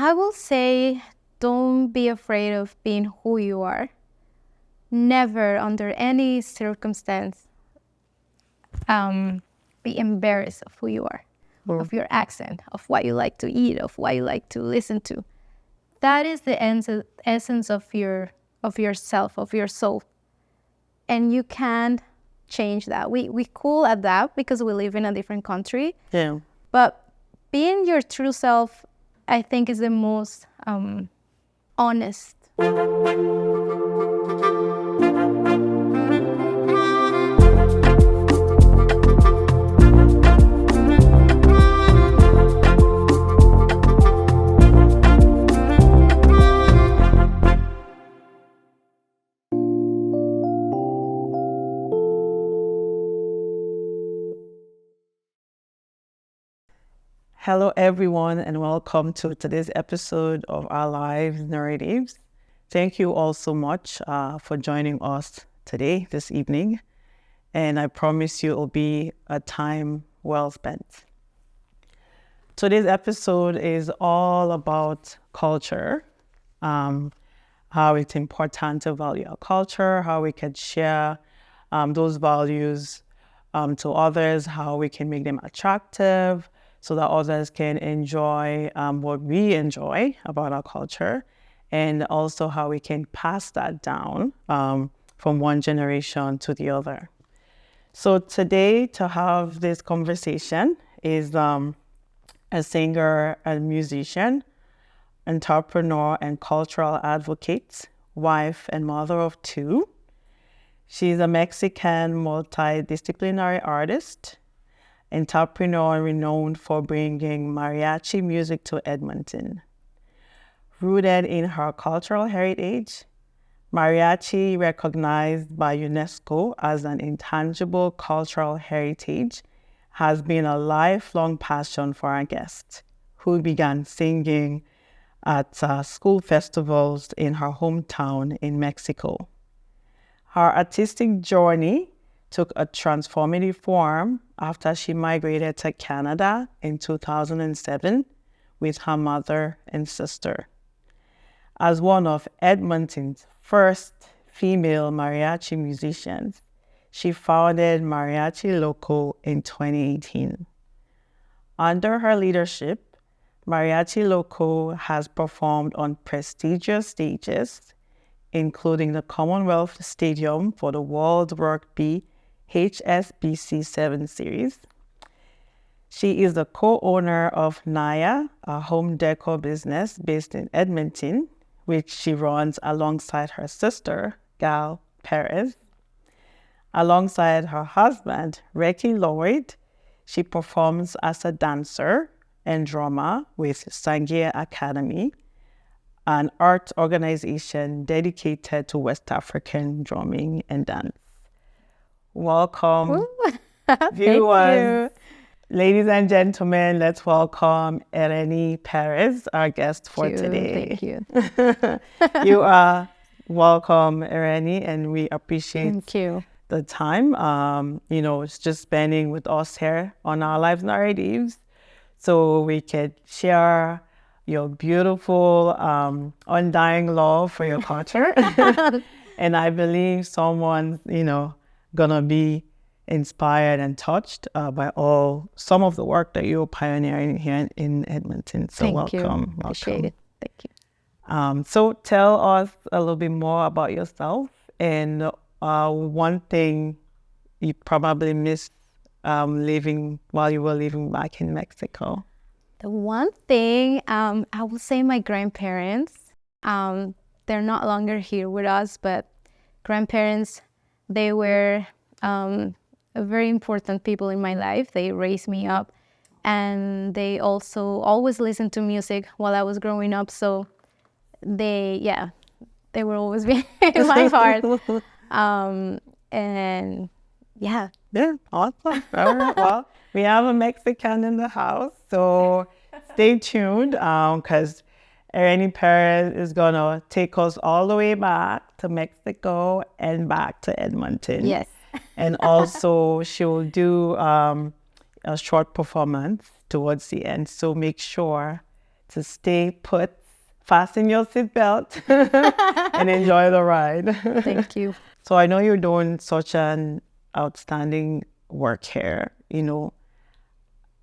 I will say, don't be afraid of being who you are. Never, under any circumstance, be embarrassed of who you are, of your accent, of what you like to eat, of what you like to listen to. That is the essence of yourself, of your soul. And you can't change that. We cool adapt because we live in a different country. Yeah. But being your true self, I think, is the most honest. Hello, everyone, and welcome to today's episode of Our Lives Narratives. Thank you all so much for joining us today, this evening. And I promise you it will be a time well spent. Today's episode is all about culture, how it's important to value our culture, how we can share those values to others, how we can make them attractive, so that others can enjoy what we enjoy about our culture, and also how we can pass that down from one generation to the other. So today, to have this conversation is a singer and musician, entrepreneur and cultural advocate, wife and mother of two. She's a Mexican multidisciplinary artist, entrepreneur renowned for bringing mariachi music to Edmonton. Rooted in her cultural heritage, mariachi, recognized by UNESCO as an intangible cultural heritage, has been a lifelong passion for our guest, who began singing at school festivals in her hometown in Mexico. Her artistic journey took a transformative form after she migrated to Canada in 2007 with her mother and sister. As one of Edmonton's first female mariachi musicians, she founded Mariachi Loco in 2018. Under her leadership, Mariachi Loco has performed on prestigious stages, including the Commonwealth Stadium for the World Rugby HSBC 7 Series. She is the co-owner of Naiya, a home decor business based in Edmonton, which she runs alongside her sister, Ereni Perez. Alongside her husband, Ricky Lloyd, she performs as a dancer and drummer with Sangia Academy, an art organization dedicated to West African drumming and dance. Welcome, viewers. Ladies and gentlemen, let's welcome Ereni Perez, our guest for today. Thank you. You are welcome, Ereni, and we appreciate the time. It's just spending with us here on Our Lives Narratives, so we could share your beautiful, undying love for your culture. And I believe someone's, gonna be inspired and touched by some of the work that you're pioneering here in Edmonton. So welcome. Appreciate it. Thank you. So tell us a little bit more about yourself, and one thing you probably missed living while you were living back in Mexico. The one thing, I would say my grandparents. They're not longer here with us, but grandparents, they were very important people in my life. They raised me up, and they also always listened to music while I was growing up. So they were always in my heart. And yeah. Yeah, awesome. All right. Well, we have a Mexican in the house, so stay tuned because Ereni Perez is going to take us all the way back to Mexico and back to Edmonton. Yes. And also she will do a short performance towards the end. So make sure to stay put, fasten your seatbelt, and enjoy the ride. Thank you. So I know you're doing such an outstanding work here.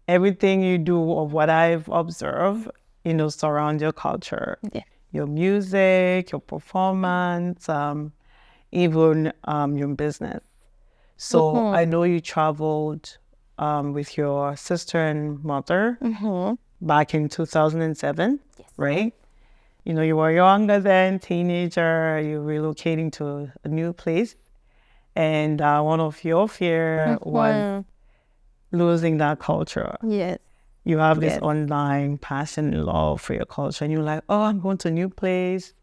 Everything you do, of what I've observed, surround your culture, Yeah. your music, your performance, even your business. So I know you traveled with your sister and mother back in 2007, right? You were younger then, teenager, you're relocating to a new place. And one of your fear was losing that culture. Yes. You have this online passion and love for your culture, and you're like, oh, I'm going to a new place.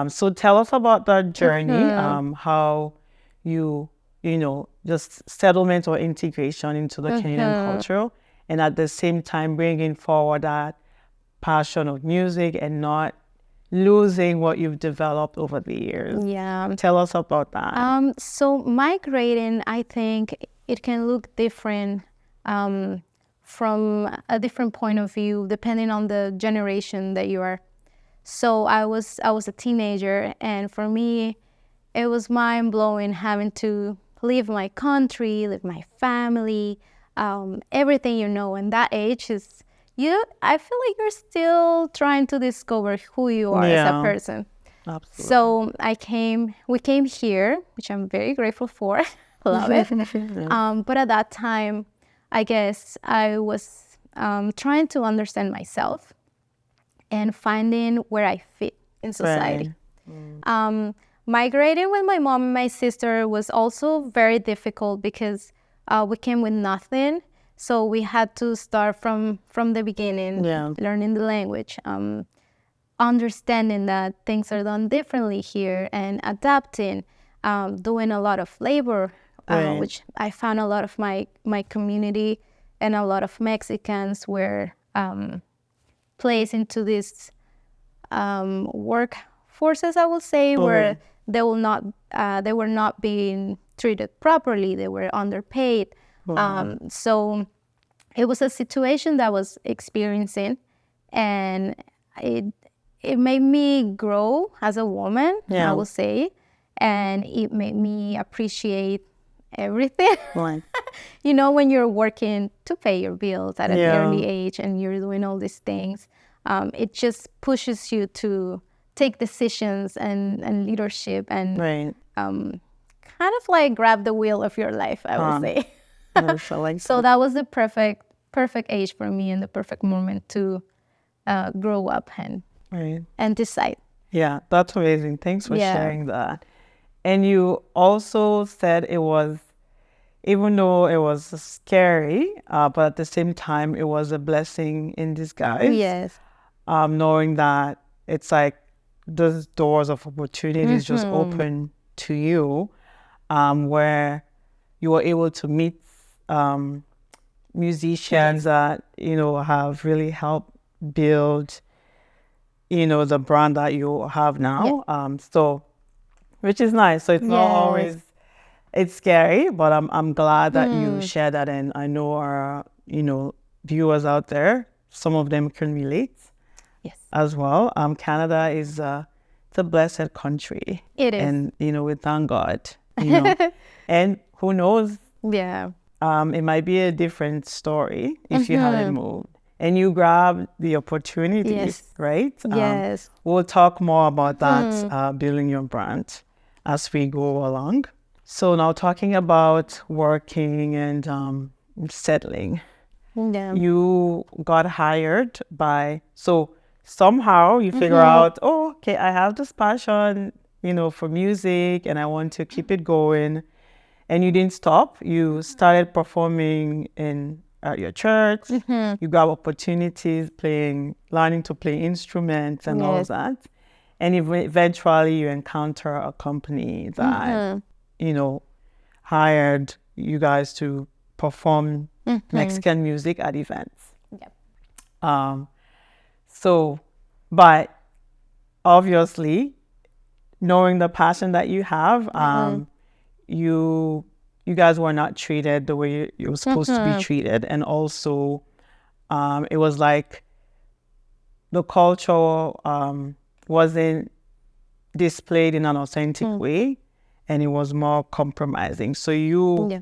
So tell us about that journey, how just settlement or integration into the Canadian culture, and at the same time bringing forward that passion of music and not losing what you've developed over the years. Yeah. Tell us about that. So migrating, I think it can look different from a different point of view depending on the generation that you are. So I was a teenager, and for me, it was mind-blowing having to leave my country, leave my family, everything in that age is I feel like you're still trying to discover who you are as a person. Absolutely. So we came here, which I'm very grateful for. Love it. But at that time, I guess I was trying to understand myself and finding where I fit in society. Migrating with my mom and my sister was also very difficult because we came with nothing. So we had to start from the beginning, learning the language, understanding that things are done differently here, and adapting, doing a lot of labor, which I found a lot of my community and a lot of Mexicans were placed into these work forces, I will say, where they were not being treated properly. They were underpaid. So it was a situation that I was experiencing, and it made me grow as a woman, I will say, and it made me appreciate everything. When you're working to pay your bills at an early age and you're doing all these things, it just pushes you to take decisions and leadership and kind of like grab the wheel of your life, I would say. So that was the perfect age for me and the perfect moment to grow up and decide. Yeah, that's amazing. Thanks for sharing that. And you also said it was, even though it was scary, but at the same time, it was a blessing in disguise. Yes. Knowing that it's like those doors of opportunities just open to you, where you were able to meet musicians that have really helped build the brand that you have now. So which is nice. So it's not always, it's scary, but I'm glad that you share that, and I know our viewers out there, some of them can relate as well. Canada is it's a blessed country. It is. And we thank God. And who knows, it might be a different story if you hadn't moved and you grab the opportunities, right? Yes. We'll talk more about that, building your brand as we go along. So now talking about working and settling, you got hired so somehow you figure out, oh, okay, I have this passion, for music, and I want to keep it going. And you didn't stop. You started performing at your church. You got opportunities learning to play instruments and all of that. And eventually you encounter a company that, hired you guys to perform Mexican music at events. But obviously, knowing the passion that you have, you guys were not treated the way you were supposed to be treated. And also, it was like the culture wasn't displayed in an authentic way, and it was more compromising. So you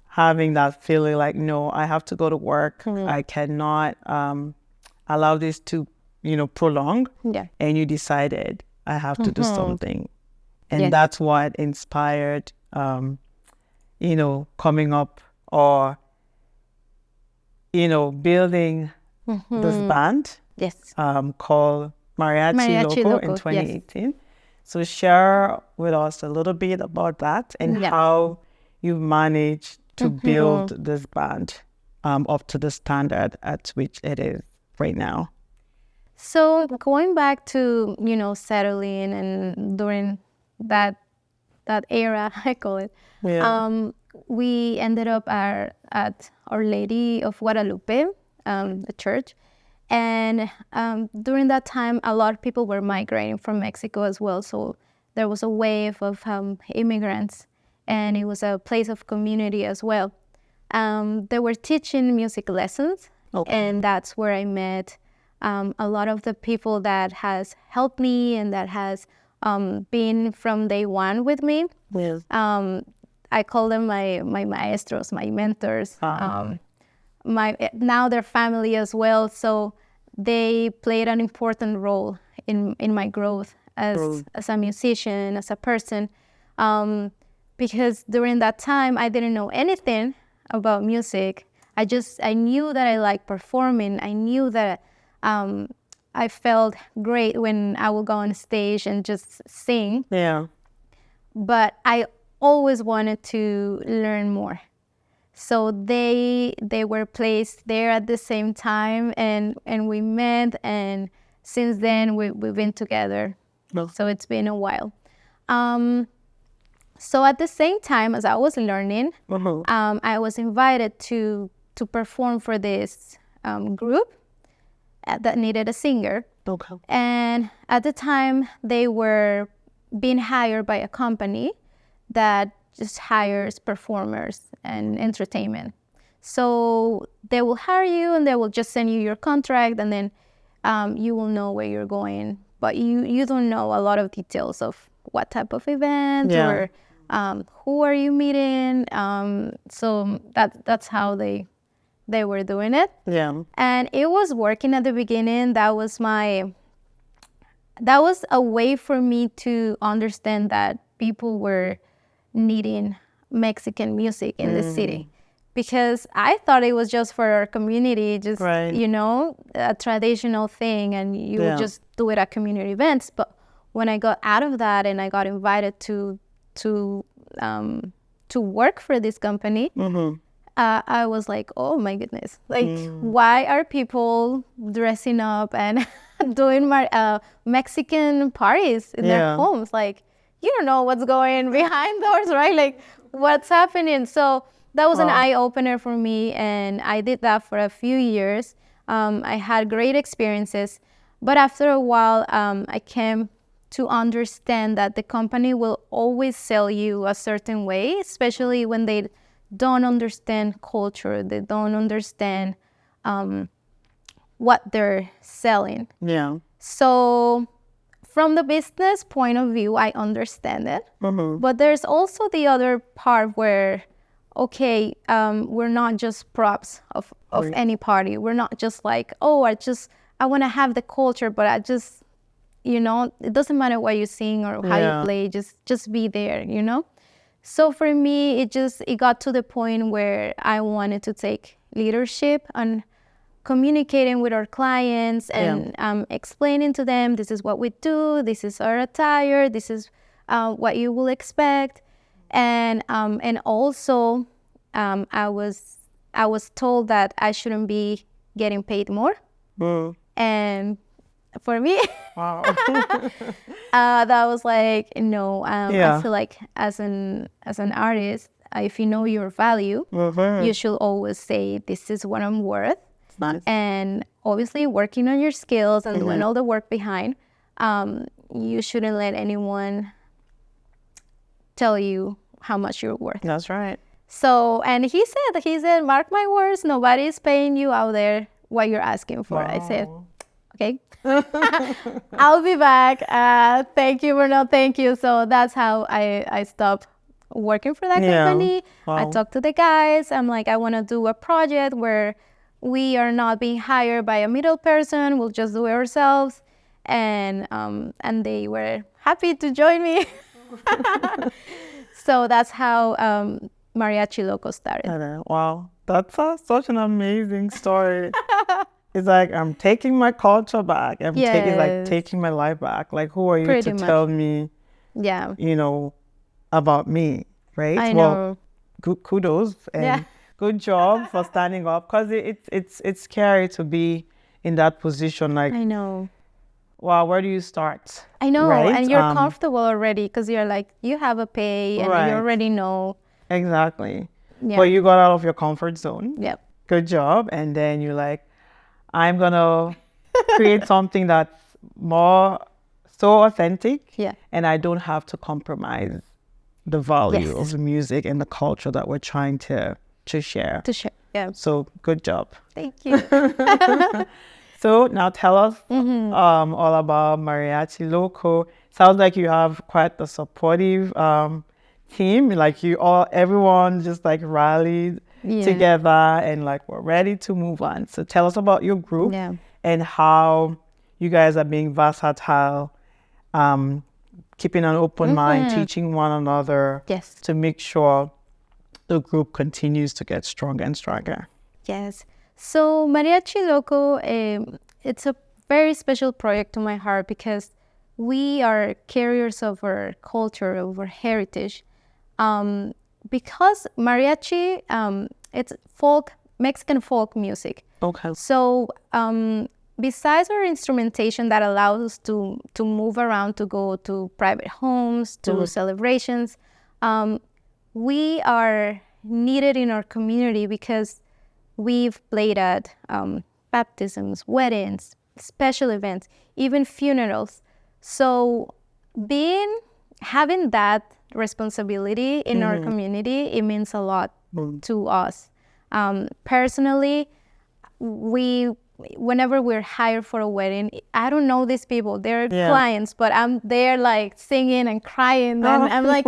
having that feeling like, no, I have to go to work. I cannot allow this to, prolong. And you decided I have to do something. And that's what inspired, coming up or, building this band called Mariachi Loco in 2018. So share with us a little bit about that and how you managed to build this band up to the standard at which it is right now. So going back to, settling and during that era, I call it, we ended up at Our Lady of Guadalupe, the church. And during that time, a lot of people were migrating from Mexico as well. So there was a wave of immigrants, and it was a place of community as well. They were teaching music lessons, and that's where I met a lot of the people that has helped me and that has been from day one with me. I call them my maestros, my mentors. Now they're family as well, so they played an important role in my growth as a musician, as a person, because during that time I didn't know anything about music. I knew that I liked performing. I knew that I felt great when I would go on stage and just sing. But I always wanted to learn more. So they were placed there at the same time, and we met, and since then we've been together. So it's been a while. So at the same time as I was learning, I was invited to perform for this group that needed a singer. And at the time, they were being hired by a company that just hires performers and entertainment. So they will hire you and they will just send you your contract, and then you will know where you're going. But you don't know a lot of details of what type of event or who are you meeting. So that's how they were doing it. And it was working at the beginning. That was a way for me to understand that people were needing Mexican music in the city, because I thought it was just for our community, just a traditional thing, and you would just do it at community events. But when I got out of that and I got invited to work for this company, I was like, oh my goodness, like why are people dressing up and doing Mexican parties in their homes? Like, you don't know what's going behind doors, right? Like, what's happening? So that was an eye-opener for me, and I did that for a few years. I had great experiences, but after a while, I came to understand that the company will always sell you a certain way, especially when they don't understand culture, they don't understand what they're selling. So from the business point of view, I understand it. But there's also the other part where, okay, we're not just props of any party. We're not just like, oh, I want to have the culture, but I just, it doesn't matter what you sing or how you play, just be there, So for me, it got to the point where I wanted to take leadership on communicating with our clients and explaining to them, this is what we do, this is our attire, this is what you will expect. And also I was told that I shouldn't be getting paid more. And for me, that was like, no, I feel like as an artist, if you know your value, you should always say, this is what I'm worth. Nice. And obviously working on your skills and doing all the work behind, you shouldn't let anyone tell you how much you're worth. That's right. So, and he said, mark my words, nobody's paying you out there what you're asking for. I said, okay, I'll be back. Thank you, Bruno. Thank you. So that's how I stopped working for that company. I Wow. talked to the guys. I'm like, I want to do a project where we are not being hired by a middle person. We'll just do it ourselves. And they were happy to join me. So that's how Mariachi Loco started. Wow. That's such an amazing story. It's like I'm taking my culture back. It's like Yes, taking my life back. Like, who are you pretty to much. tell me, Yeah, about me, right? I Well, know. kudos and Yeah. good job for standing up, because it's scary to be in that position. Like, I know. wow, where do you start? I know. Right? And you're comfortable already because you're like, you have a pay and you Right. already know. Exactly. Yeah. But you got out of your comfort zone. Yep. Good job. And then you're like, I'm gonna create something that's more so authentic. Yeah. And I don't have to compromise the value Yes. of the music and the culture that we're trying to share. To share. Yeah. So good job. Thank you. So now tell us all about Mariachi Loco. Sounds like you have quite a supportive team. Like everyone just like rallied Yeah. together and like we're ready to move on. So tell us about your group Yeah. and how you guys are being versatile, keeping an open mind, teaching one another Yes. to make sure the group continues to get stronger and stronger. Yes. So Mariachi Loco, it's a very special project to my heart because we are carriers of our culture, of our heritage. Because mariachi, it's Mexican folk music. Okay. So besides our instrumentation that allows us to move around, to go to private homes, to celebrations, we are needed in our community because we've played at baptisms, weddings, special events, even funerals. So having that responsibility in our community, it means a lot to us. Personally, whenever we're hired for a wedding, I don't know these people. They're clients, but I'm there like singing and crying. And I'm like,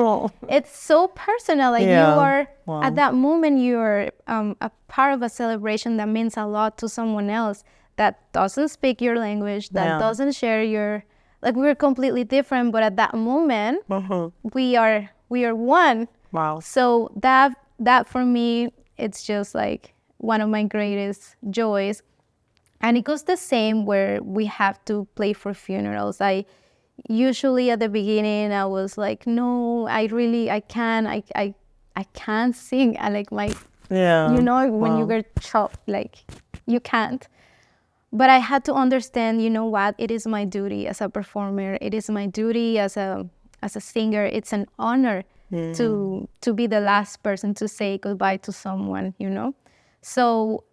it's so personal. Like you are, at that moment, you're a part of a celebration that means a lot to someone else that doesn't speak your language, that doesn't share your, like we're completely different, but at that moment, we are one. Wow. So that for me, it's just like one of my greatest joys. And it goes the same where we have to play for funerals. I usually at the beginning I was like, no, I can't sing. I like my, when you get chopped, like you can't. But I had to understand, you know what? It is my duty as a performer. It is my duty as a singer. It's an honor to be the last person to say goodbye to someone, So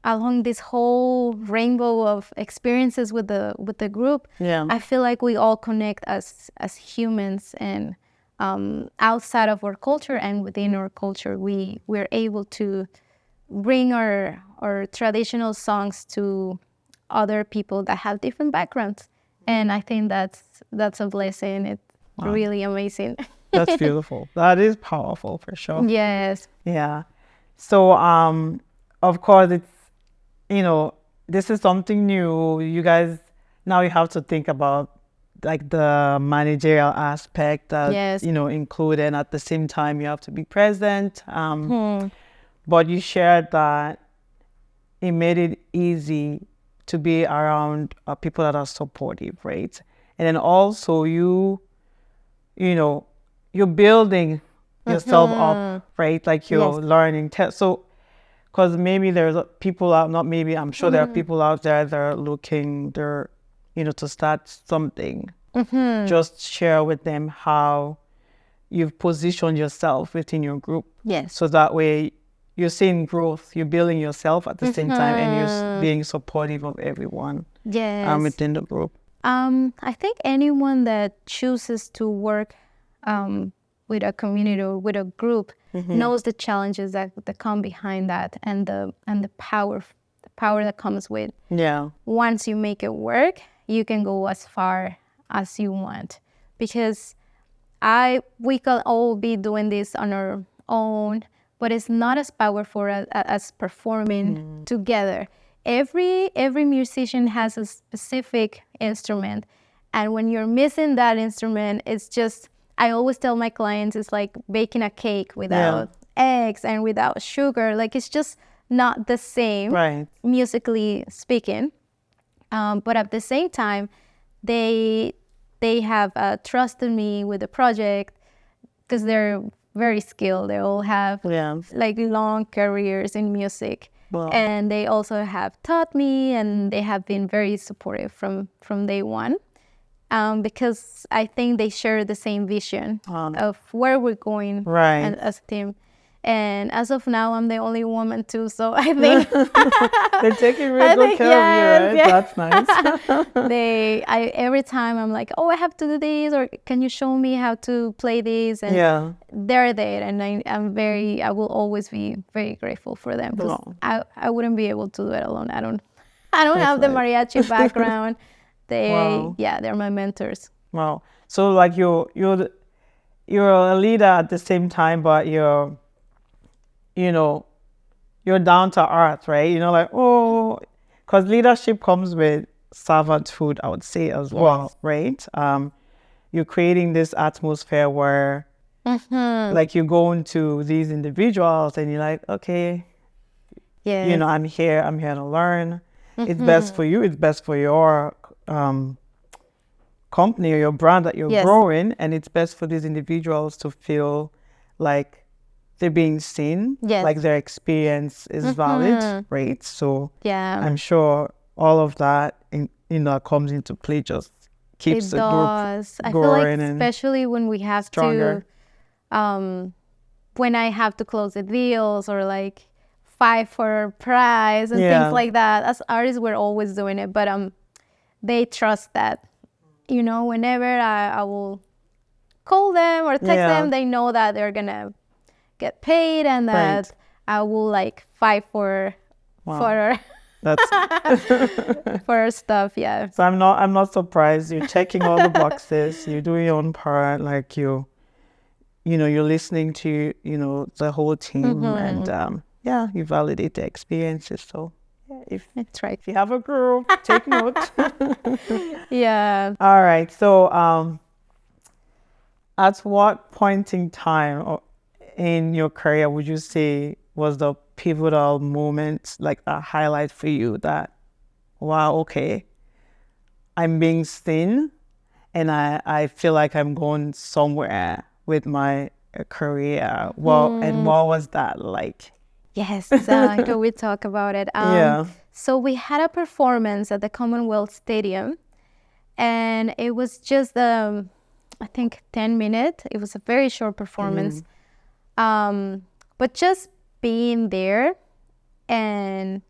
along this whole rainbow of experiences with the group, I feel like we all connect as humans, and outside of our culture and within our culture, we're able to bring our traditional songs to other people that have different backgrounds. And I think that's a blessing. It's really amazing. That's beautiful. That is powerful for sure. Yes. Yeah. So of course it's, this is something new. You guys, now you have to think about like the managerial aspect that, included, and at the same time you have to be present. But you shared that it made it easy to be around people that are supportive, right? And then also you're building yourself up, right? Like you're learning. So, because maybe there's people out, not maybe, I'm sure there are people out there that are looking, to start something. Just share with them how you've positioned yourself within your group. Yes. So that way you're seeing growth, you're building yourself at the same time, and you're being supportive of everyone within the group. I think anyone that chooses to work with a community or with a group knows the challenges that come behind that, and the power that comes with once you make it work, you can go as far as you want. Because we can all be doing this on our own, but it's not as powerful as performing together. Every musician has a specific instrument, and when you're missing that instrument, it's just, I always tell my clients, it's like baking a cake without eggs and without sugar. Like, it's just not the same, musically speaking. But at the same time, they have trusted me with the project because they're very skilled. They all have like long careers in music. Wow. And they also have taught me, and they have been very supportive from day one, because I think they share the same vision of where we're going as a team. And as of now, I'm the only woman too, so I think they're taking really good care of you, right? That's nice. Every time I'm like, oh, I have to do this, or can you show me how to play this? And they're there, and I will always be very grateful for them, because I wouldn't be able to do it alone. I don't have the mariachi background. They're my mentors. Wow. So like you're a leader at the same time, but you're down to earth, right? Like, because leadership comes with servanthood, I would say, as well, right? You're creating this atmosphere where, like, you go into these individuals and you're like, okay, I'm here to learn. It's best for you. It's best for your company or your brand that you're growing, and it's best for these individuals to feel like they're being seen, like their experience is valid, right? So I'm sure all of that comes into play, just keeps the group I feel like, especially when we have stronger. When I have to close the deals or like fight for a prize and things like that. As artists, we're always doing it, but they trust that, whenever I will call them or text them, they know that they're gonna get paid, and that I will like fight for that's for stuff. So I'm not surprised. You're checking all the boxes. You're doing your own part. Like you're listening to the whole team, and you validate the experiences. So that's right. If you have a group, take note. All right. So at what point in time in your career would you say was the pivotal moment, like a highlight for you, that, wow, okay, I'm being seen and I feel like I'm going somewhere with my career? And what was that like? Yes, can we talk about it? So we had a performance at the Commonwealth Stadium, and it was just, I think, 10 minutes. It was a very short performance. But just being there and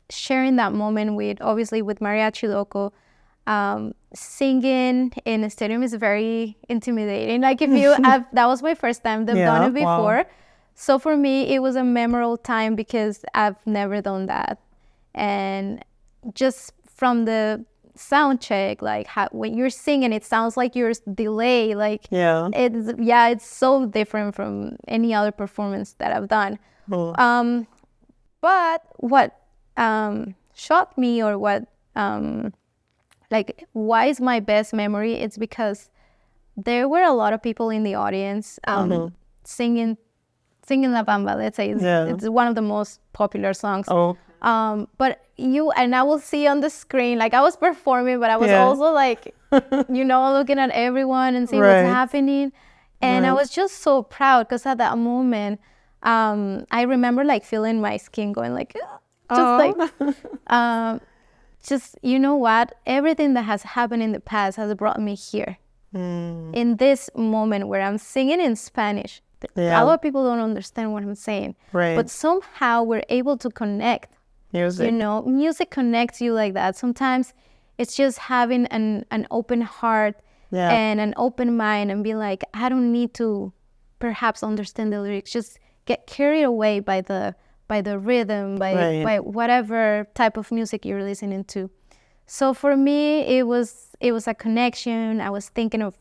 sharing that moment with Mariachi Loco, singing in a stadium is very intimidating. Like, that was my first time. They've done it before. Wow. So for me, it was a memorable time because I've never done that. And just from the sound check, like when you're singing, it sounds like you're delayed. Like it's so different from any other performance that I've done. But what shocked me, or what why is my best memory? It's because there were a lot of people in the audience singing La Bamba. Let's say it's one of the most popular songs. But I will see on the screen, like I was performing, but I was also like, looking at everyone and seeing what's happening. And I was just so proud because at that moment, I remember like feeling my skin going like, you know what? Everything that has happened in the past has brought me here. In this moment where I'm singing in Spanish. A lot of people don't understand what I'm saying. But somehow we're able to connect. Music. Music connects you like that. Sometimes it's just having an open heart and an open mind and be like, I don't need to perhaps understand the lyrics. Just get carried away by the by the rhythm, Right. by whatever type of music you're listening to. So for me, it was a connection. I was thinking of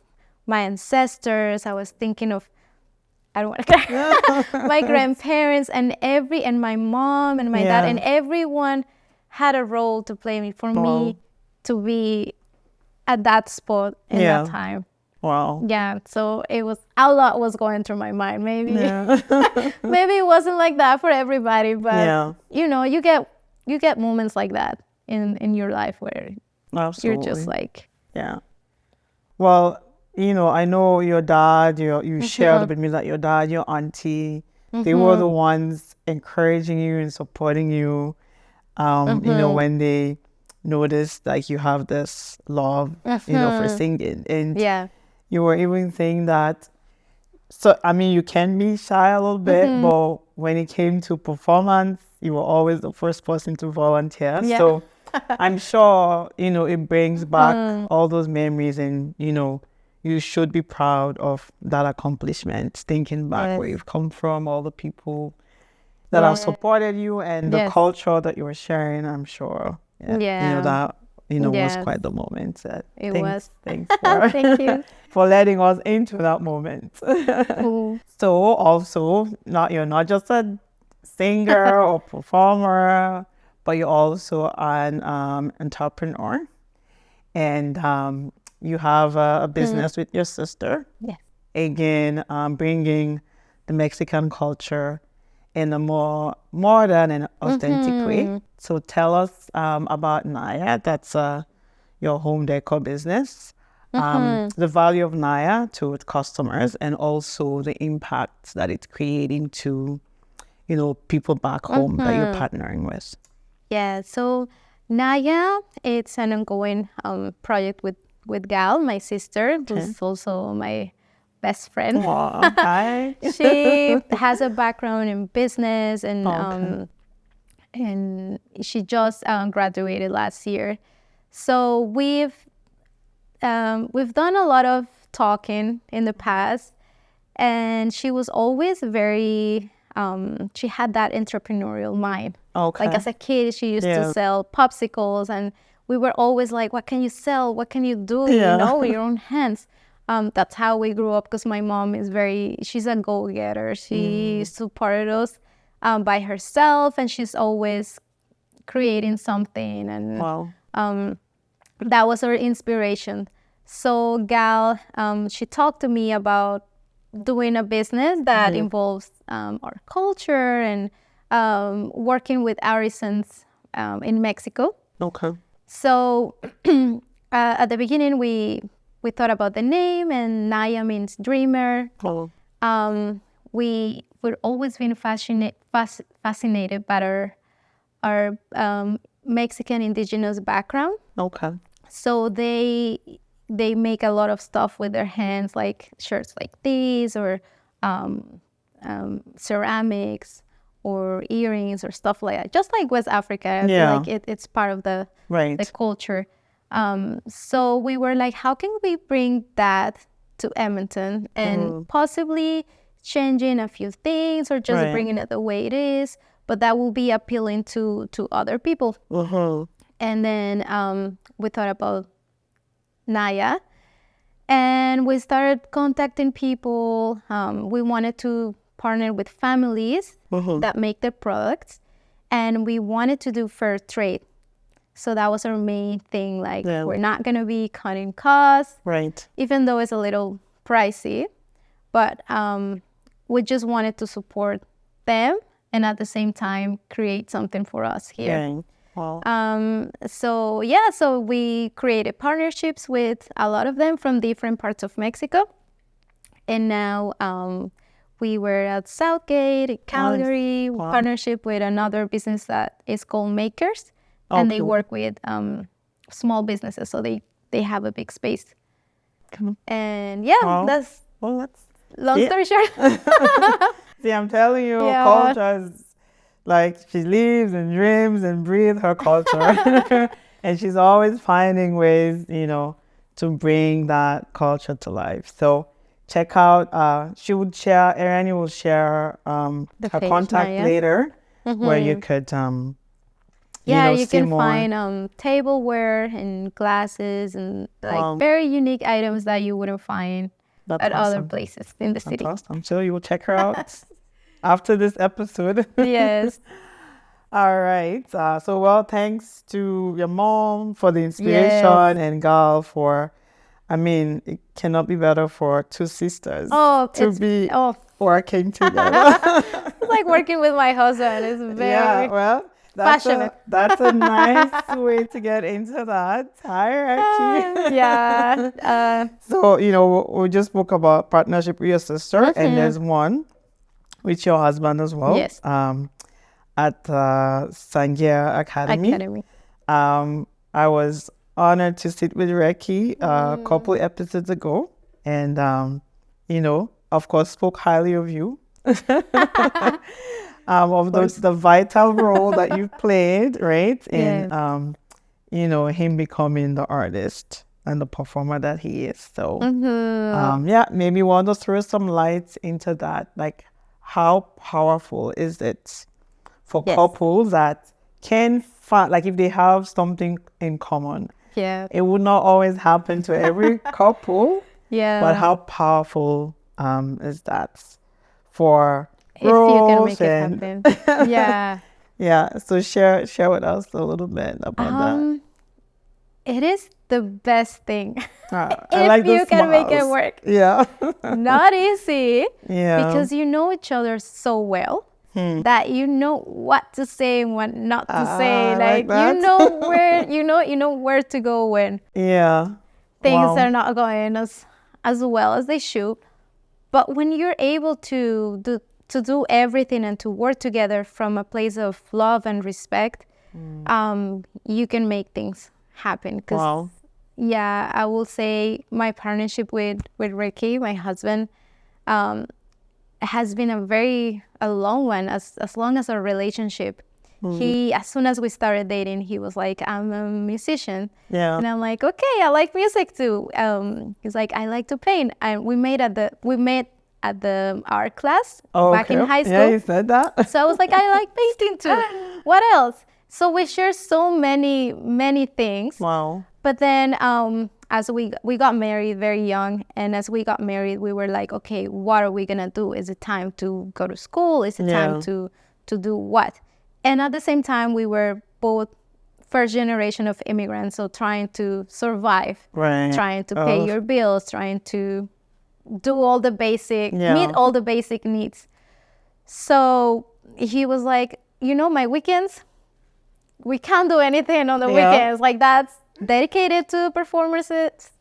my ancestors. I was thinking of, I don't want to my grandparents and my mom and my dad, and everyone had a role to play for me to be at that spot in that time. Wow. Yeah, so it was a lot was going through my mind. Maybe maybe it wasn't like that for everybody, but you know, you get moments like that in your life where you're just like, well, you know, I know your dad, you shared with me that your dad, your auntie, they were the ones encouraging you and supporting you, you know, when they noticed like you have this love, you know, for singing. And you were even saying that, so, I mean, you can be shy a little bit, but when it came to performance, you were always the first person to volunteer. So I'm sure, you know, it brings back all those memories, and, you know, you should be proud of that accomplishment, thinking back where you've come from, all the people that have supported you, and the culture that you were sharing. I'm sure, you know, that, you know, was quite the moment. Thanks for, thank you for letting us into that moment. So also, you're not just a singer or performer, but you're also an entrepreneur, and you have a business with your sister. Again, bringing the Mexican culture in a more modern and authentic way. So tell us about Naiya. That's your home decor business. The value of Naiya to its customers, and also the impact that it's creating to, you know, people back home that you're partnering with. Yeah, so Naiya, it's an ongoing project with Gal, my sister, who's also my best friend. Hi. She has a background in business, and she just graduated last year. So we've done a lot of talking in the past, and she was always very she had that entrepreneurial mind. Like as a kid, she used to sell popsicles, and we were always like, what can you sell? What can you do? You know, with your own hands. That's how we grew up, because my mom is she's a go-getter. She supported us by herself, and she's always creating something, and that was her inspiration. So Gal, she talked to me about doing a business that involves our culture and working with artisans in Mexico. So at the beginning, we thought about the name, and Naiya means dreamer. We've always been fascinated by our Mexican indigenous background. So they make a lot of stuff with their hands, like shirts like these, or ceramics, or earrings, or stuff like that. Just like West Africa, I feel like it's part of the culture. So we were like, how can we bring that to Edmonton, and possibly changing a few things, or just bringing it the way it is, but that will be appealing to other people. And then we thought about Naiya, and we started contacting people. We wanted to partner with families that make their products, and we wanted to do fair trade. So that was our main thing. Like, we're not going to be cutting costs, even though it's a little pricey, but we just wanted to support them, and at the same time create something for us here. So we created partnerships with a lot of them from different parts of Mexico, and now we were at Southgate, in Calgary, partnership with another business that is called Makers, and they work with small businesses, so they have a big space. And that's long story short. See, I'm telling you, culture is like, she lives and dreams and breathes her culture. And she's always finding ways, you know, to bring that culture to life. So check out, Ereni will share her contact later where you could, Yeah, you see can more. find tableware and glasses and like very unique items that you wouldn't find That's at other awesome. places in the That's city. awesome. So you will check her out after this episode. Yes, All right. So, well, thanks to your mom for the inspiration yes. and Gal for, I mean, it cannot be better for two sisters Oh, to it's be oh, working together. it's like working with my husband. It's Yeah, very well, passionate. that's a nice way to get into that hierarchy. Yeah. So, we just spoke about partnership with your sister, and there's one with your husband as well. Yes. At Sangia Academy. I was honored to sit with Reki a couple episodes ago, and of course, spoke highly of you, of the vital role that you played, right, in him becoming the artist and the performer that he is. So, yeah, maybe want to throw some lights into that, like how powerful is it for couples that can find, like if they have something in common. Yeah. It would not always happen to every couple. Yeah. But how powerful is that for if you can make and it happen. Yeah. Yeah. So share with us a little bit about that. It is the best thing. I like you can make it smiles. work. Yeah. Not easy. Yeah. Because you know each other so well. That you know what to say and what not to say. Like that. you know where you know where to go when things are not going as well as they should. But when you're able to do everything and to work together from a place of love and respect, you can make things happen. 'Cause, yeah, I will say my partnership with Ricky, my husband, has been a long one, as long as our relationship. He, as soon as we started dating, he was like, I'm a musician. Yeah. And I'm like, okay, I like music too. He's like, I like to paint. And we met at the art class back in high school. Yeah, you said that. So I was like, I like painting too. What else? So we share so many things. Wow. But then as we got married very young, and as we got married, we were like, okay, what are we gonna do? Is it time to go to school? Is it time to do what? And at the same time, we were both first generation of immigrants, so trying to survive, trying to pay your bills, trying to do all the meet all the basic needs. So he was like, my weekends, we can't do anything on the weekends. Like that's dedicated to performances,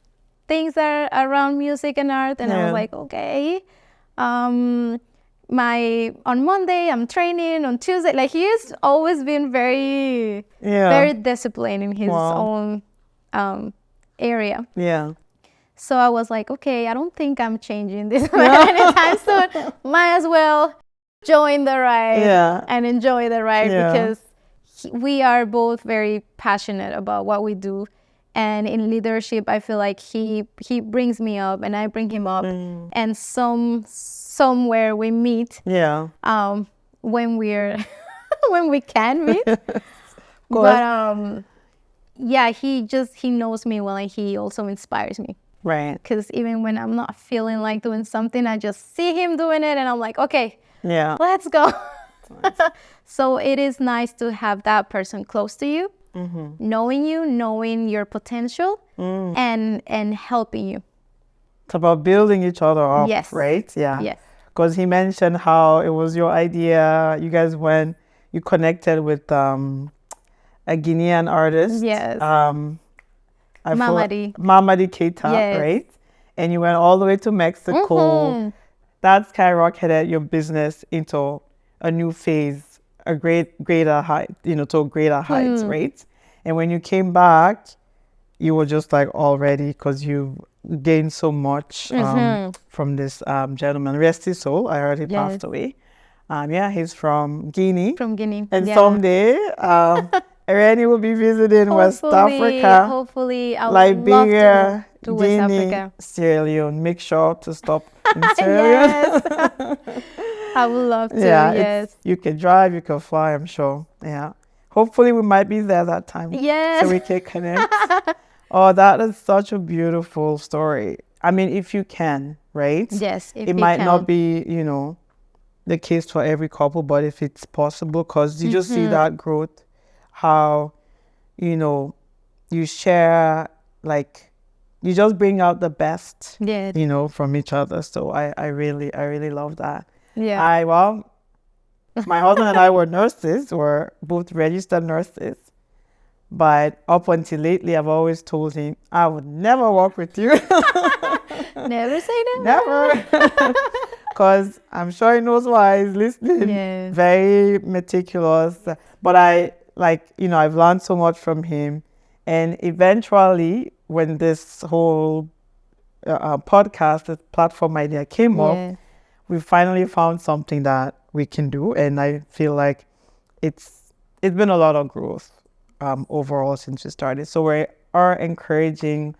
things that are around music and art. And I was like, okay. On Monday I'm training, on Tuesday, like he's always been very disciplined in his own area. Yeah. So I was like, okay, I don't think I'm changing this anytime soon. Might as well join the ride and enjoy the ride because we are both very passionate about what we do. And in leadership, I feel like he brings me up and I bring him up. And somewhere we meet when we're when we can meet. But he knows me well and he also inspires me. Right. Because even when I'm not feeling like doing something, I just see him doing it and I'm like, okay, let's go. Nice. So it is nice to have that person close to you, knowing your potential and helping you. It's about building each other up, right? Yeah. Yes. Because he mentioned how it was your idea. You guys you connected with a Guinean artist. Yes. Mamadi Keita, right? And you went all the way to Mexico. That skyrocketed your business into a new phase, a greater height, to greater heights, right? And when you came back, you were just like all ready because you gained so much from this gentleman. Rest his soul. I heard he passed away. He's from Guinea. From Guinea. And someday, Ereni will be visiting West Africa. Hopefully, I would Liberia, love to West Guinea, Africa. Sierra Leone. Make sure to stop in Sierra Leone. I would love to. Yeah, Yes. you can drive, you can fly, I'm sure. Yeah. Hopefully we might be there that time. Yes. So we can connect. Oh, that is such a beautiful story. I mean, if you can, right? Yes. If It you might can. not be, the case for every couple, but if it's possible, because you just see that growth, how, you share, like, you just bring out the best, Yes. from each other. So I really love that. Yeah. Well, my husband and I were nurses, we're both registered nurses. But up until lately, I've always told him, I would never work with you. Never say never. Never. Because I'm sure he knows why he's listening. Yes. Very meticulous. But I've learned so much from him. And eventually, when this whole podcast, this platform idea came up, we finally found something that we can do. And I feel like it's been a lot of growth overall since we started. So we are encouraging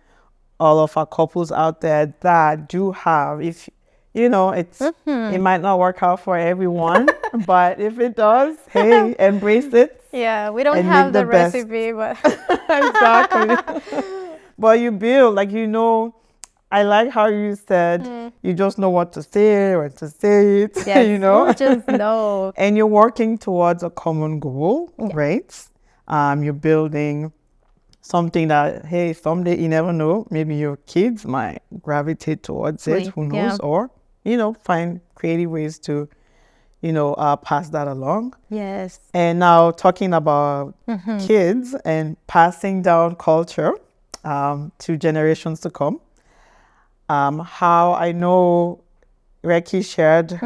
all of our couples out there that do have, if it might not work out for everyone, but if it does, hey, embrace it. Yeah, we don't and have make the the best. recipe, but Exactly. But you build, I like how you said you just know what to say, when to say it, yes, you just know. know. And you're working towards a common goal, right? You're building something that, hey, someday you never know, maybe your kids might gravitate towards it, who knows, or, find creative ways to, pass that along. Yes. And now talking about kids and passing down culture to generations to come, how I know Reki shared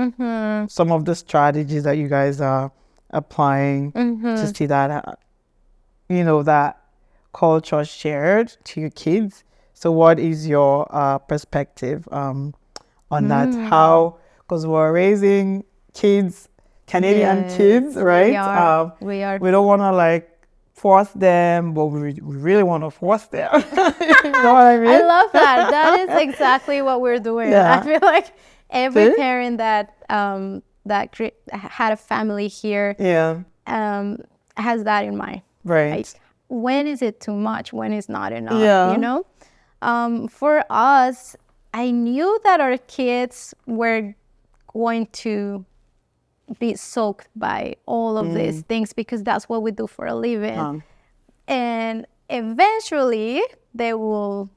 some of the strategies that you guys are applying to see that, that culture shared to your kids. So what is your perspective on that? How, because we're raising kids, Canadian kids, right? We are. We don't want to force them, but we really want to force them. You know what I mean? I love that. That is exactly what we're doing. Yeah. I feel like every parent that had a family here has that in mind. Right. Like, when is it too much? When is not enough? Yeah. For us, I knew that our kids were going to be soaked by all of these things because that's what we do for a living. And eventually they will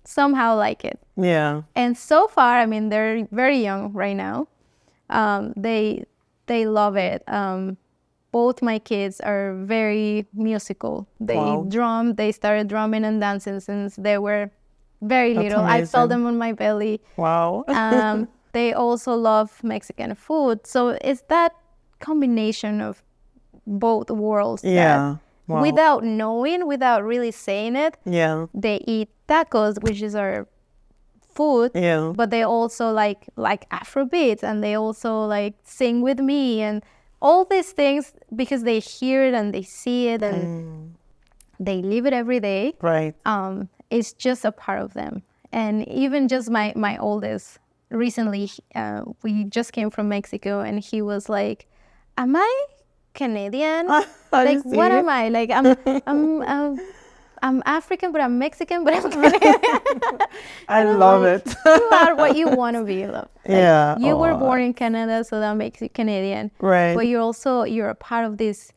somehow like it. Yeah. And so far, I mean, they're very young right now. They love it. Both my kids are very musical. They started drumming and dancing since they were very little. I felt them on my belly. Wow. They also love Mexican food. So it's that combination of both worlds that without knowing, without really saying it, they eat tacos, which is our food, but they also like Afrobeats, and they also sing with me and all these things because they hear it and they see it and they live it every day. Right. It's just a part of them. And even just my oldest, recently, we just came from Mexico, and he was like, "Am I Canadian? What am I? I'm African, but I'm Mexican, but I'm Canadian." I love it. You are what you want to be, love. You were Aw. born in Canada, so that makes you Canadian. Right. But you're a part of these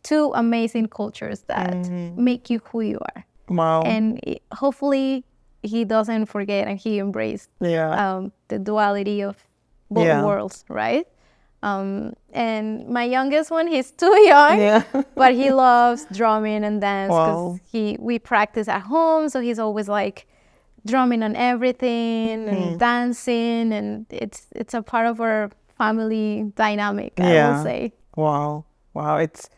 two amazing cultures that make you who you are. Wow. And hopefully he doesn't forget and he embraced the duality of both worlds, right? And my youngest one, he's too young, but he loves drumming and dance because we practice at home, so he's always drumming on everything and dancing, and it's a part of our family dynamic, I will say. Wow. It's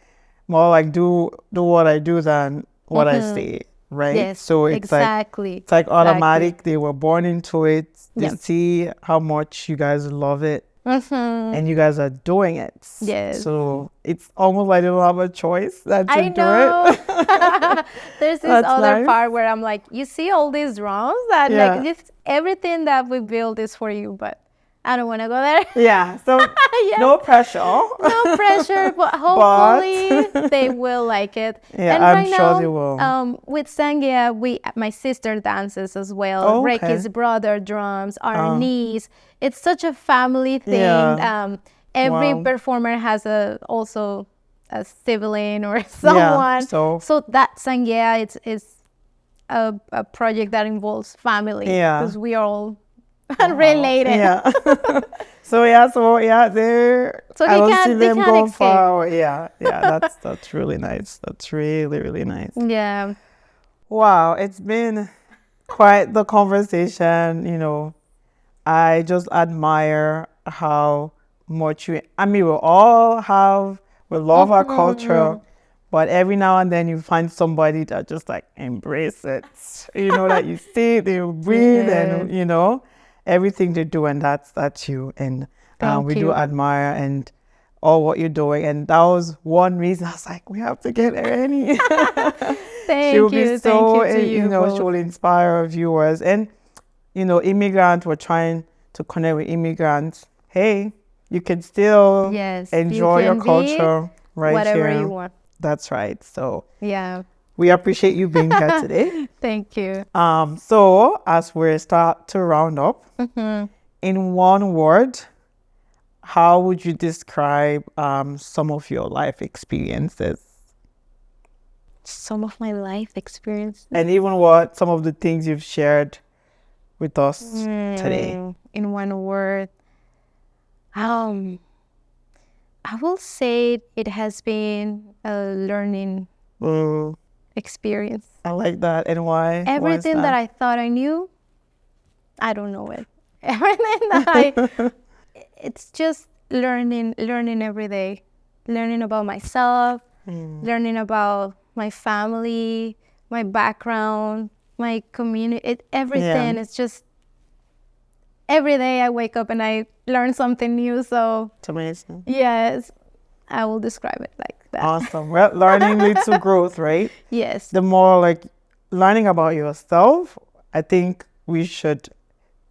more like do what I do than what I say, right? Yes, so it's exactly. It's automatic. They were born into it. They see how much you guys love it. And you guys are doing it. Yes. So it's almost like they don't have a choice than to I do know. it. There's this other part where I'm like, you see all these drums that it's everything that we build is for you, but I don't want to go there. Yeah. So Yes. no pressure. No pressure, but hopefully they will like it. Yeah, and I'm right sure now, they will. with Sangya, my sister dances as well. Oh, okay. Ricky's brother drums, our niece. It's such a family thing. Yeah. Every Wow. performer has also a sibling or someone. So that Sangya, it's a project that involves family. Yeah. Because we are all related. Yeah. So yeah, they're. So I they don't can't- see they them can't going escape. far away. Yeah, that's really nice. That's really, really nice. Yeah. Wow, it's been quite the conversation. I just admire how much I mean, we love our culture, but every now and then you find somebody that just like embrace it. That you see, they breathe, and everything they do, and that's you. And we do admire and all what you're doing. And that was one reason I was like, we have to get Ereni. Thank you. So, Thank you to you both. she will inspire our viewers. And, immigrants, we're trying to connect with immigrants. Hey, you can still enjoy your culture right whatever here. You want. That's right. So yeah, we appreciate you being here today. Thank you. So as we start to round up, in one word, how would you describe some of your life experiences? Some of my life experiences. And even some of the things you've shared with us today. In one word. I will say it has been a learning experience. I like that. And why? Everything that I thought I knew, I don't know it. Everything that it's just learning every day. Learning about myself, learning about my family, my background, my community, everything. It's just every day I wake up and I learn something new. So it's amazing. Yes, I will describe it like that. Awesome. Well, learning leads to growth, right? Yes. The more like learning about yourself, I think we should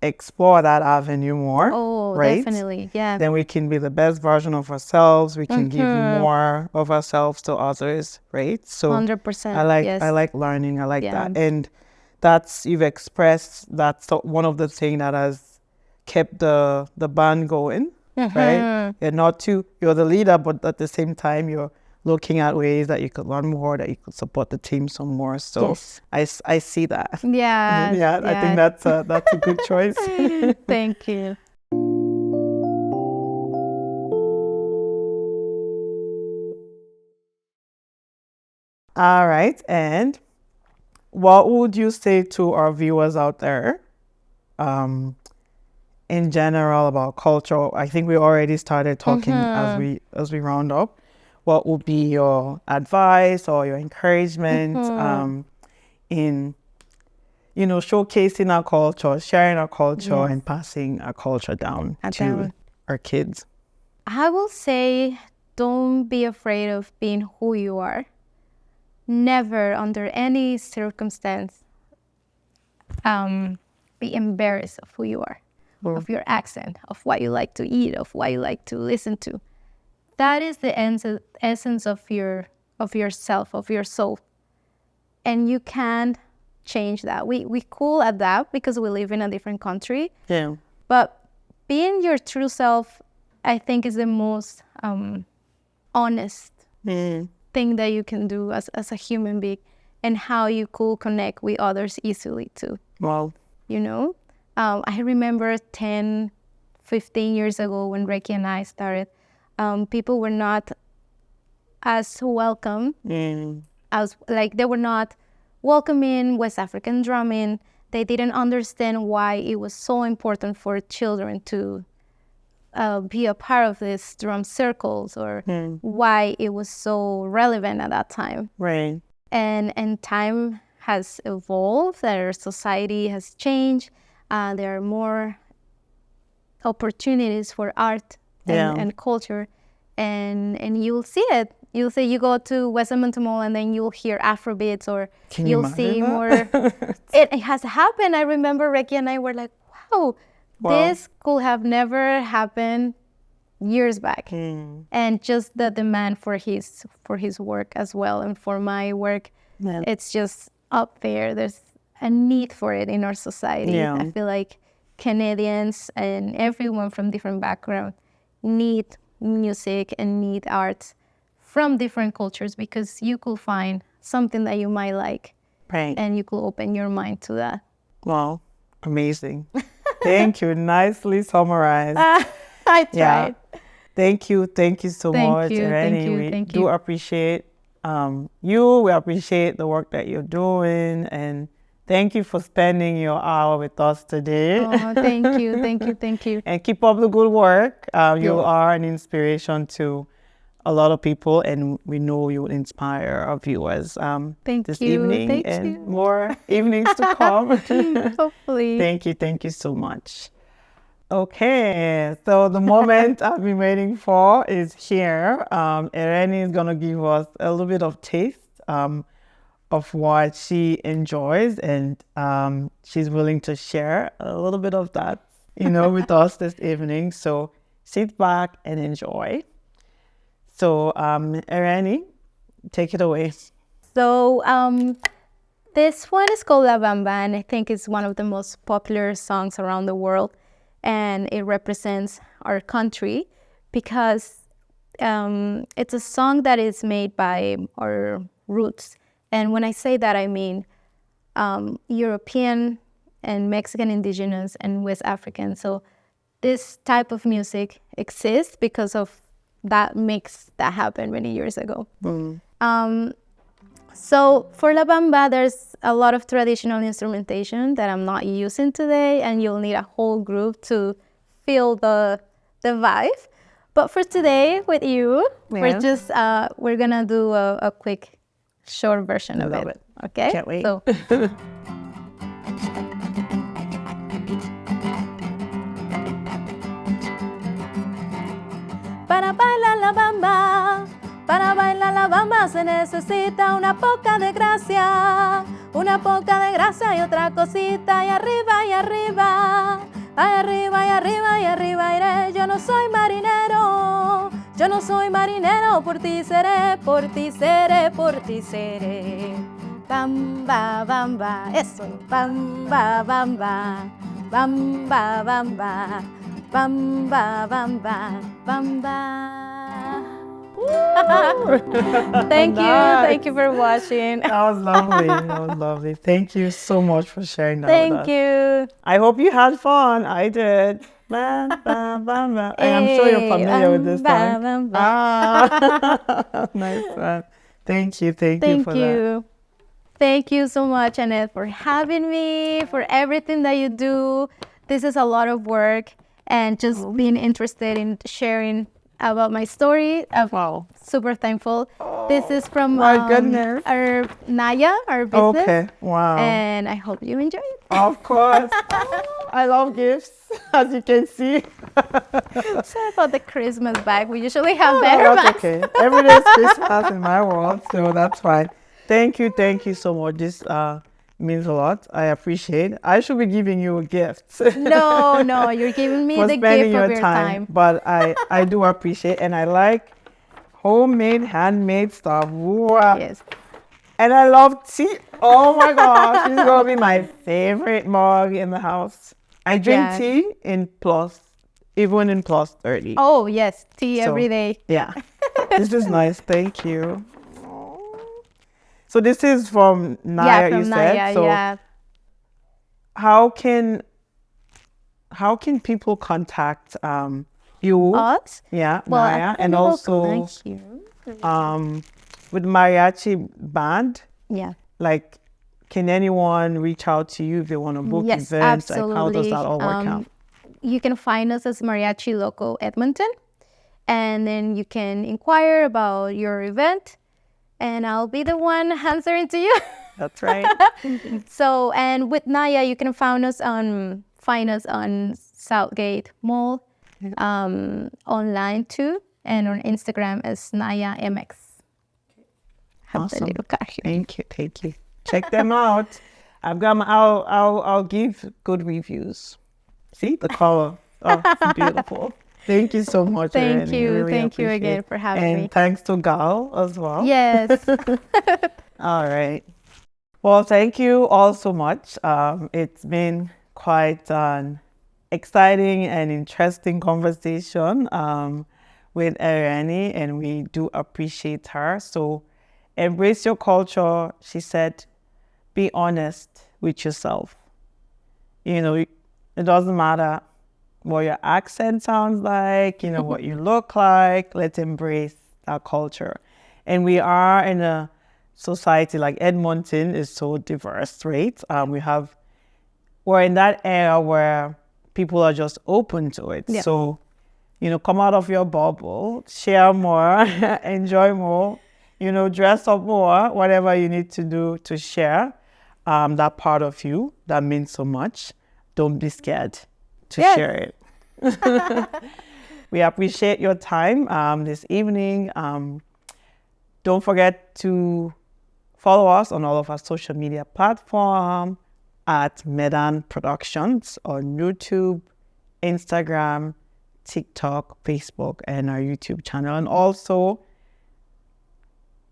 explore that avenue more. Oh, right? Definitely. Yeah. Then we can be the best version of ourselves. We can give more of ourselves to others, right? So 100%. I like learning. I like that. And you've expressed that's one of the things that has kept the band going, right? You're the leader, but at the same time, you're looking at ways that you could learn more, that you could support the team some more. So I see that. Yeah. I think that's a good choice. Thank you. All right. And what would you say to our viewers out there? In general about culture, I think we already started talking as we round up. What would be your advice or your encouragement in showcasing our culture, sharing our culture, and passing our culture down to our kids? I will say, don't be afraid of being who you are. Never, under any circumstance, be embarrassed of who you are. Of your accent, of what you like to eat, of what you like to listen to. That is the essence of yourself, of your soul. And you can't change that. We could adapt because we live in a different country. Yeah. But being your true self, I think, is the most honest thing that you can do as a human being, and how you could connect with others easily too. Wow. I remember 10, 15 years ago when Ricky and I started, people were not as welcome as, they were not welcoming West African drumming. They didn't understand why it was so important for children to be a part of these drum circles, or why it was so relevant at that time. Right. And time has evolved, our society has changed. There are more opportunities for art and culture, and you'll see it. You go to West Edmonton Mall, and then you'll hear Afrobeats, or you'll see more. It has happened. I remember Ricky and I were like, wow, This could have never happened years back. And just the demand for his work as well, and for my work, it's just up there. There's a need for it in our society. I feel like Canadians and everyone from different backgrounds need music and need art from different cultures, because you could find something that you might like, and you could open your mind to that. Wow, amazing. Thank you. Nicely summarized. I tried. Thank you so much, Ereni. We do appreciate you. We appreciate the work that you're doing, and thank you for spending your hour with us today. Oh, thank you. And keep up the good work. You are an inspiration to a lot of people, and we know you will inspire our viewers this evening and more evenings to come. Hopefully. Thank you so much. Okay, so the moment I've been waiting for is here. Ereni is going to give us a little bit of taste of what she enjoys, and she's willing to share a little bit of that, with us this evening. So sit back and enjoy. So, Ereni, take it away. So, this one is called La Bamba, and I think it's one of the most popular songs around the world. And it represents our country because it's a song that is made by our roots. And when I say that, I mean European and Mexican indigenous and West African. So this type of music exists because of that mix that happened many years ago. So for La Bamba, there's a lot of traditional instrumentation that I'm not using today, and you'll need a whole group to feel the vibe. But for today with you, we're gonna do a quick short version of it. Okay? Can't wait. So para bailar la bamba, para bailar la bamba se necesita una poca de gracia y otra cosita, y arriba, y arriba, ay arriba, y arriba, y arriba iré. Yo no soy marinero, por ti seré, por ti seré, por ti seré. Bamba, bamba, eso, bamba, bamba, bamba, bamba. Bamba, bamba, bamba. Thank you for watching. That was lovely. Thank you so much for sharing that with us. Thank you. I hope you had fun. I did. Bam, bam, bam, bam. And I'm sure you're familiar with this song. Nice one. Thank you for that. Thank you so much, Annette, for having me, for everything that you do. This is a lot of work. And just being interested in sharing about my story. Wow. Super thankful. This is from goodness. Our Naiya, our business. Okay, wow. And I hope you enjoy it. Of course. I love gifts, as you can see. Sorry about the Christmas bag. We usually have better bags. That's okay. Every day is Christmas in my world, so that's fine. Thank you so much. This means a lot. I appreciate it. I should be giving you gifts. No, you're giving me the gift of your time. But I do appreciate, and I like homemade, handmade stuff. Wow. Yes. And I love tea. Oh my gosh, this is gonna be my favorite mug in the house. I drink tea even in plus 30. Oh yes, tea every day. Yeah. This is nice. Thank you. So this is from Naiya, you said. Naiya, so yeah. How can people contact you? Us? Yeah, well, Naiya, and also with Mariachi Band. Yeah. Like, can anyone reach out to you if they want to book events? Absolutely. Like, how does that all work out? You can find us as Mariachi Loco Edmonton, and then you can inquire about your event. And I'll be the one answering to you. That's right. So, and with Naiya, you can find us on Southgate Mall, online too, and on Instagram as Naiya MX. Awesome. Thank you. Check them out. I'll give good reviews. See the color. Oh, it's beautiful. Thank you so much, Thank Ereni. you. Really Thank you appreciate again it. for having And me. thanks to Gal as well. Yes. All right. Well, thank you all so much. It's been quite an exciting and interesting conversation with Ereni, and we do appreciate her. So, embrace your culture. She said, be honest with yourself. You know, it doesn't matter what your accent sounds like, you know, what you look like. Let's embrace our culture. And we are in a society like Edmonton is so diverse, right? We're in that era where people are just open to it. Yeah. So, you know, come out of your bubble, share more, enjoy more, you know, dress up more, whatever you need to do to share that part of you that means so much. Don't be scared to Yes. share it. We appreciate your time this evening. Don't forget to follow us on all of our social media platforms at Medan Productions on YouTube, Instagram, TikTok, Facebook, and our YouTube channel. And also,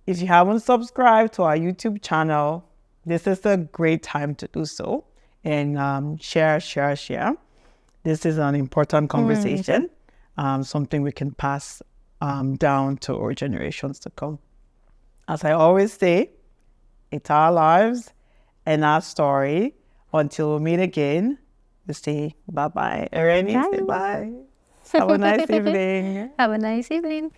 if you haven't subscribed to our YouTube channel, this is a great time to do so. And share. This is an important conversation, something we can pass down to our generations to come. As I always say, it's our lives and our story. Until we meet again, we say bye-bye. Ereni, say bye. Have a nice evening. Have a nice evening.